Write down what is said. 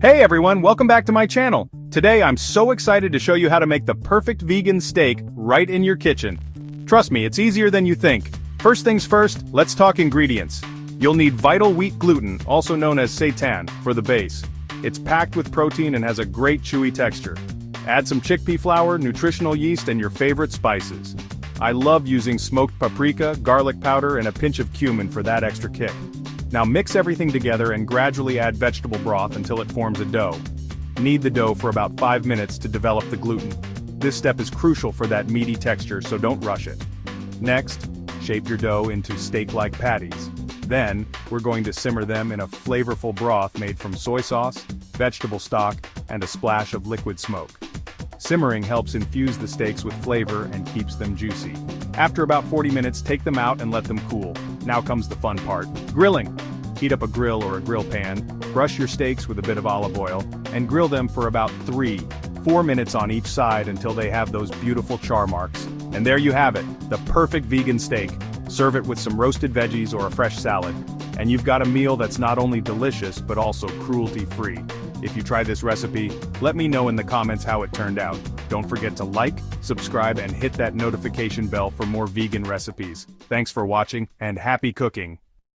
Hey everyone, welcome back to my channel. Today I'm so excited to show you how to make the perfect vegan steak right in your kitchen. Trust me, it's easier than you think. First things first, let's talk ingredients. You'll need Vital Wheat Gluten, also known as seitan, for the base. It's packed with protein and has a great chewy texture. Add some chickpea flour, nutritional yeast, and your favorite spices. I love using smoked paprika, garlic powder, and a pinch of cumin for that extra kick. Now mix everything together and gradually add vegetable broth until it forms a dough. Knead the dough for about 5 minutes to develop the gluten. This step is crucial for that meaty texture, so don't rush it. Next, shape your dough into steak-like patties. Then, we're going to simmer them in a flavorful broth made from soy sauce, vegetable stock, and a splash of liquid smoke. Simmering helps infuse the steaks with flavor and keeps them juicy. After about 40 minutes, take them out and let them cool. Now comes the fun part. Grilling. Heat up a grill or a grill pan, brush your steaks with a bit of olive oil, and grill them for about 3-4 minutes on each side until they have those beautiful char marks. And there you have it, the perfect vegan steak. Serve it with some roasted veggies or a fresh salad. And you've got a meal that's not only delicious, but also cruelty-free. If you try this recipe, let me know in the comments how it turned out. Don't forget to like, subscribe, and hit that notification bell for more vegan recipes. Thanks for watching, and happy cooking!